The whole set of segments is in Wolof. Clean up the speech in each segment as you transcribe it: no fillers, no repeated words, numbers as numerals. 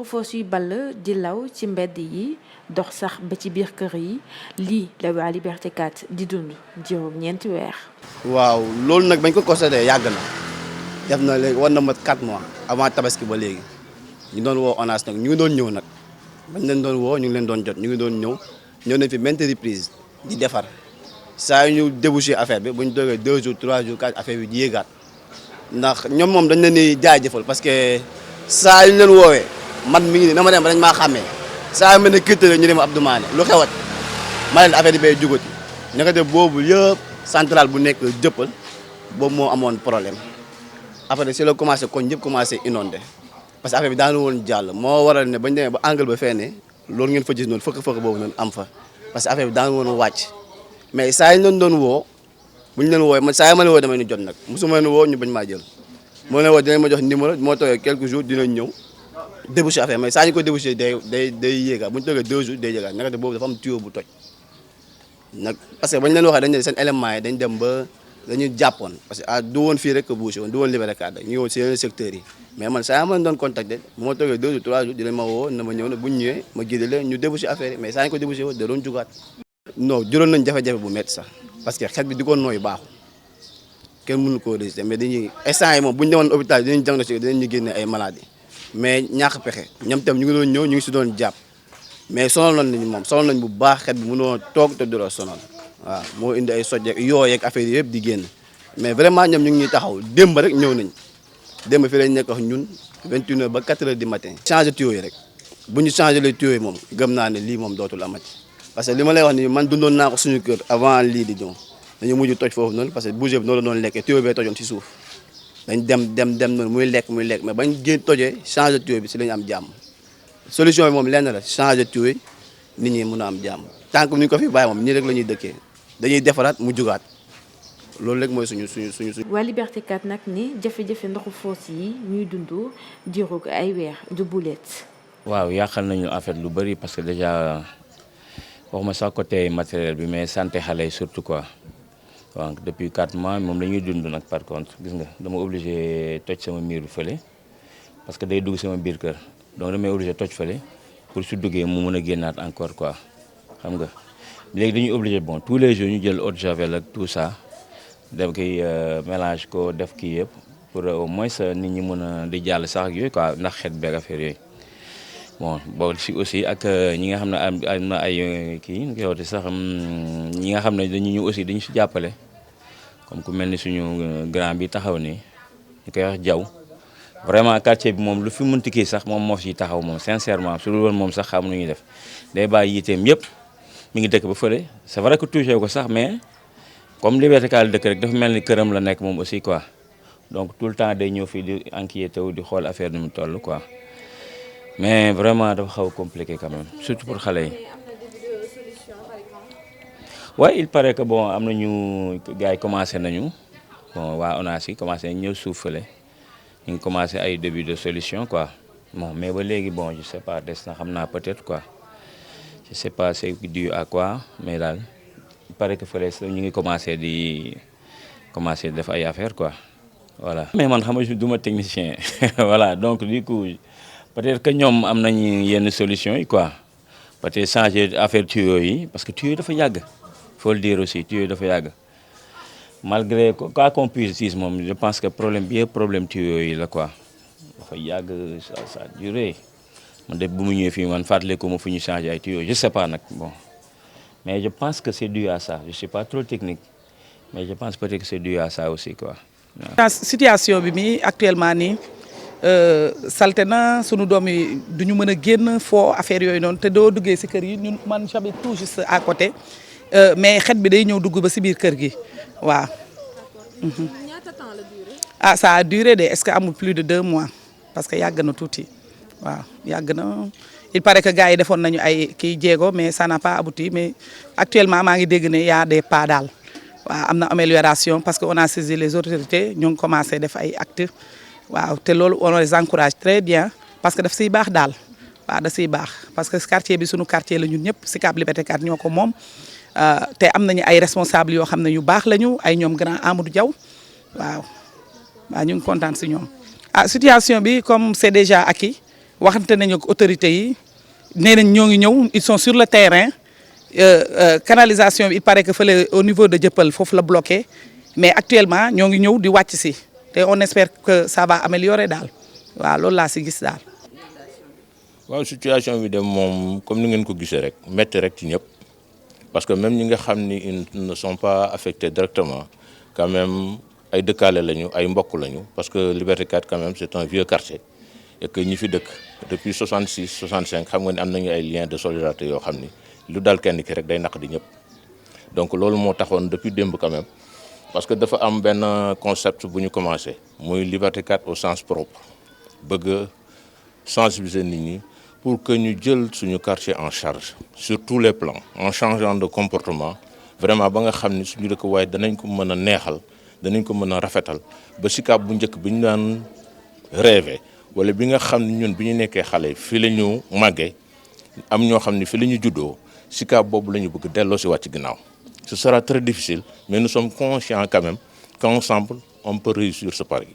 ndoxu foos yu ball di law ci mbedd yi dox sax ba ci biir kër yi lii la waa Liberté 4 di dund juróom ñeenti weer. waaw loolu nag bañ ko constaté yàgg na def na léegi war na mat 4 mois avant tabaski ba léegi ñu doon woo ONAS nag ñu ngi doon ñëw nag bañ leen doon woo ñu ngi leen doon jot ñu ngi doon ñëw nañ fi maintes reprises di defar saa yu ñu débouché affaire bi bu ñu doogee 2 jours 3 jours 4 affaire bi di yéegaat ndax ñoom moom dañ leen di jaajëfal parce que saa yu ñu leen woowee man mi ngi nii dama dem ba dañ maa xàmmee saa yu mel ne kër ñu dem Abdou Mané lu xewat ma leen affaire yi bay jugati naka de boobu yëpp centrale bu nekk jëppal boobu moo amoon problème après si la commencé koñ yëpp commencé inondé parce que affaire bi daanu woon jàll moo waral ne bañ demee ba angle ba fee loolu ngeen fa gis noonu fëkk boobu noonu am fa parce que affaire bi daanu woon wàcc mais saa yu ñu doon woo bu ñu leen woowee man saa yu ma leen woo damay ñu jot nag mosuma leen woo ñu bañ maa jël moo leen woo dinañ ma jox numéro moo toogee quelques jours dinañ ñëw débouché affaire mais saa ñu ko débouché day yéegaat bu ñu toogee 2 jours day yéegaat naka boobu dafa am tuyau bu toj nag parce que bañ leen waxee dañ ne seen éléments yi dañ dem ba dañuy jàppoon parce que du woon fii rek que bouché woon du woon Liberté 4 ñu ngi woon si yeneen secteurs yi mais man saa ma doon contacté bu ma toogee 2 jours 3 jours dinañ ma woo na ma ñëw na bu ñu ñëwee ma guidé leen ñu débouché affaire yi mais saa ñu ko débouché woon da doon jugaat non juróon nañ jafe-jafe bu métti sax parce que xet bi di ko nooy baaxu kenn mënu koo résister mais dañuy instant yi moom bu ñu demoon hôpital dinañ diagnostiqué dinañ ñu génne ay maladies mais ñàkk pexe ñoom tam ñu ngi doon ñëw ñu ngi si doon jàpp mais sonal nañ moom sonal nañ bu baax xet bi mënoo toog te du la sonal waaw moo indi ay soj yoo yeeg affaire yi yëpp di génn mais vraiment ñoom ñu ngi ñuy taxaw démb rek ñëw nañ démb fii lañ nekk wax ñun 21h ba 4h du matin. changé tuyaux yi rek bu ñu changé les tuyaux yi moom gëm naa ne lii moom dootul amati parce que li ma lay wax ni man dundoon naa ko suñu kër avant lii di ñëw dañu mujj toj foofu noonu parce que bouger bi noonu la doon lekkee tuyau bee tojoon ci suuf dañ dem noonu muy lekk mais bañ génn tojee changé tuyau bi si lañu am jàmm solution bi moom lenn la changé tuyau yi nit ñi mën a am jàmm tant que ñu ko fi bàyyi moom nii rek la ñuy dëkkee dañuy defaraat mu jugaat loolu rek mooy suñu. waa Liberté 4 nag ni jafe-jafe ndoxu foos yi ñuy dund diiru ay weer du bulet. waaw yàqal nañu en fait lu bëri parce que déjà waxuma sax côté matériel bi mais santé xale yi surtout quoi donc depuis 4 mois moom la ñuy dund nag par contre gis nga dama obligé toj sama miir fële parce que day dugg sama biir kër donc damay obligé toj fële pour su duggee mu mën a génnaat encore quoi xam nga léegi dañuy obligé bon tous les jours ñu jël eau de javel ak tout ça. def koy mélange ko def kii yëpp pour au moins nit ñi mën a di jàll sax ak yooyu quoi ndax xet beeg affaire yooyu bon boo si aussi ak ñi nga xam ne am na ay kii ñu koy waxee sax ñi nga xam ne dañu ñu aussi dañu si jàppale comme ku mel ni suñu grand bi taxaw ni ñu koy wax jaw vraiment quartier bi moom lu fi mënti kii sax moom moo fi taxaw moom sincèrement su dul woon moom sax xam nu ñuy def day bàyyi yiteem yëpp mi ngi dëkk ba fële c'est vrai que touché ko sax mais. comme Liberté 4 dëkk rek dafa mel ni këram la nekk moom aussi quoi donc tout le temps day ñëw fii di inquiété wu di xool affaire ni mu toll quoi mais vraiment dafa xaw a compliqué quand même surtout pour xale yi. waaye il paraît que bon am nañu gars yi commencé nañu bon waa ONAS yi commencé nañu ñëw suuf fële ñu ngi commencé ay début de solution quoi bon mais ba léegi bon je sais pas des na xam naa peut-être quoi je sais pas c'est dû à quoi mais daal. il paraît que fële ñu ngi commencé def ay affaires quoi voilà. mais man xam nga du ma technicien voilà donc du coup peut-être que ñoom am nañu yenn solution yi quoi peut-être changer affaire tuyaux yi parce que tuyaux yi dafa yàgg faut le dire aussi tuyaux yi dafa yàgg malgré quoi qu'on puisse dire moom je pense que problème bi yëpp problème tuyaux yi la quoi dafa yàgg ça a duré man de bu mu ñëwee fii man fàttaliku ma fu ñu changer ay tuyaux je sais pas nag bon. mais je pense que c'est dû à ça je suis pas trop technique mais je pense peut-être que c'est dû à ça aussi quoi. situation bi mi actuellement nii salte na sunu doom yi du ñu mën a génn foo affaire yooyu noonu te doo duggee si kër yi ñun man j'habite tout juste à côté mais xet bi day ñëw dugg ba si biir kër gi waaw. ñaata temps la duré. ah ça a duré de est-ce que amul plus de 2 mois parce que yàgg na tuuti waaw yàgg na. il paraît que gars yi defoon nañu ay kii jéego mais ça n'a pas abouti mais actuellement maa ngi dégg ne y a des pas daal waaw am na amélioration parce que on a saisi les autorités ñu ngi commencé def ay actes waaw te loolu on les encourage très bien parce que daf siy baax daal waaw da siy baax parce que quartier bi sunu quartier la ñun ñëpp Sicap Liberté 4 ñoo ko moom te am nañu ay responsables yoo xam ne yu baax lañu ay ñoom grand Amadou Diaw waaw ñu ngi kontaan si ñoom. ah situation bi comme c'est déjà acquis waxante nañu ak autorités yi nee nañ ñoo ngi ñëw ils sont sur le terrain canalisation bi il paraît que fële au niveau de Dieuppeul foofu la bloqué mais actuellement ñoo ngi ñëw di wàcc si te on espère que ça va améliorer daal waaw loolu laa si gis daal. waaw situation bi de moom comme ni ngeen ko gisee rek métti rek ci ñëpp parce que même ñi nga xam ni ils ne sont pas affectés directement quand même ay dëkkaale lañu ay mbokk lañu parce que Liberté 4 quand même c'est un vieux quartier et que ñi fi dëkk depuis 66 65 xam nga ni am nañu ay liens de solidarité yoo xam ni lu dal kenn ki rek day naq di ñëpp donc loolu moo taxoon depuis démb quand même parce que dafa am benn concept bu ñu commencé muy Liberté 4 au sens propre bëgg sensibiliser nit ñi pour que ñu jël suñu quartier en charge sur tous les plans en changeant de comportement vraiment ba nga xam ni suñu dëkk waaye danañ ko mën a neexal danañ ko mën a rafetal ba Sicap bu njëkk bi ñu daan rêvé wala bi nga xam ne ñun bi ñu nekkee xale fii la ñu màggee am ñoo xam ne fii la ñu juddoo Sicap boobu la ñu bëgg delloo si waat ci ginnaaw ce sera très difficile mais nous sommes conscients quand même qu'ensemble on peut réussir ce pari.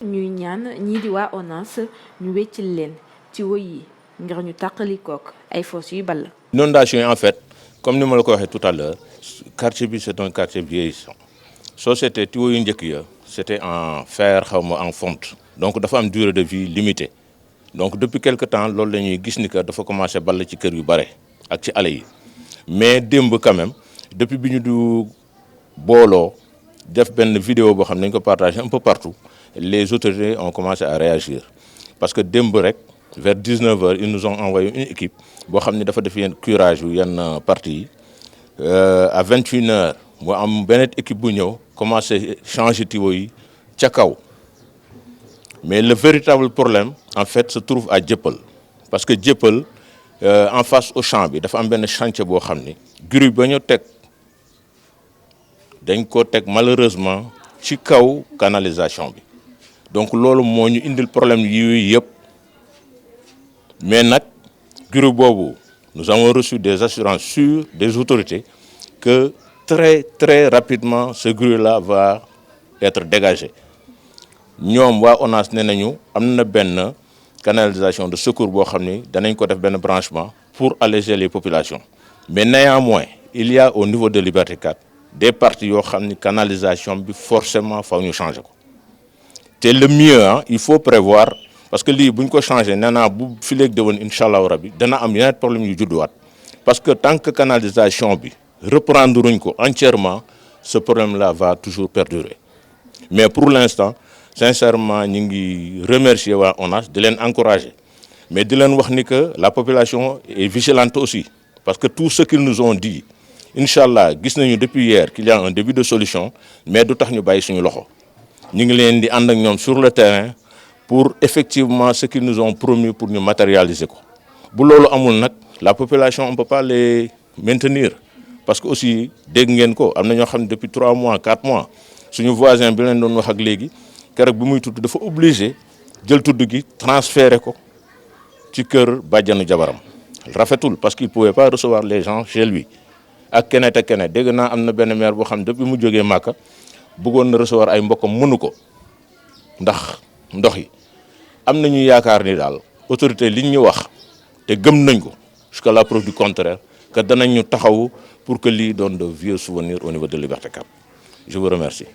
ñuy ñaan ñii di waa ONAS ñu weccil leen ci woy yi ngir ñu tàqali kook ay fosse yu ball. Inondation yi en fait comme ni ma la ko waxee tout à l'heure quartier bi c'est un quartier vieillissant soo seetee tuyaux yu njëkk ya c'était en fer xaw ma en fonte donc dafa am durée de vie limitée donc depuis quelque temps loolu la ñuy gis ni que dafa commencé ball ci kër yu bare ak ci allées yi mais démb quand même depuis bi ñu du booloo def benn vidéo boo xam ne dañ ko partagé un peu partout les autorités ont commencé à réagir parce que démb rek vers 19h ils nous ont envoyé une équipe boo xam ne dafa def yenn curage yu yenn parties yi à 21h mu am beneen équipe bu ñëw commencé changer tuyaux yi ca kaw mais le véritable problème en fait se trouve à Dieuppeul parce que Dieuppeul en face au champ bi dafa am benn chantier boo xam ni grue ba ñu teg dañ ko teg malheureusement ci kaw canalisation bi donc loolu moo ñu indil problème yi yëpp mais nag grue boobu nous avons reçu des assurances sûres des autorités que très rapidement ce grue là va être dégagé ñoom waa ONAS ne nañu am na benn canalisation de secours boo xam ni danañ ko def benn branchement pour alléger les populations mais néanmoins il y a au niveau de Liberté 4 des parties yoo xam ni canalisation bi forcément faw ñu changer ko te le mieux il faut prévoir parce que lii bu ñu ko changer nee naa bu fileeg déwén incha allahu rabi dana am yeneen problème yu judduwaat parce que tant que canalisation bi reprendre ruñ ko entièrement ce problème là va toujours perdurer mais pour l'instant sincèrement ñu ngi remercier waa ONAS di leen encourager mais di leen wax ni que la population est vigilante aussi parce que tout ce qu'ils nous ont dit incha allah gis nañu depuis hier qu'il y a un début de solution mais du tax ñu bàyyi suñu loxo ñu ngi leen di ànd ak ñoom sur le terrain pour effectivement ce qu'ils nous ont promis pour ñu matérialiser ko bu loolu amul nag la population on peut pas les maintenir parce que aussi dégg ngeen ko am na ñoo xam ne depuis 3 mois 4 mois suñu voisin bi leen doon wax ak léegi keroog bi muy tudd dafa obligé jël tudd gi transférer ko ci kër bàjjanu jabaram rafetul parce qu'il pouvait pas recevoir les gens chez lui ak keneen ak keneen dégg naa am na benn maire boo xam ne depuis mu jógee Màkka bëggoon na recevoir ay mbokkam mënu ko ndax ndox yi am nañu yaakaar ni daal autorité liñ ñu wax te gëm nañ ko jusqu'à la preuve du contraire que danañ ñu taxaw pour que lii doon de vieux souvenirs au niveau de Liberté 4 je vous remercie.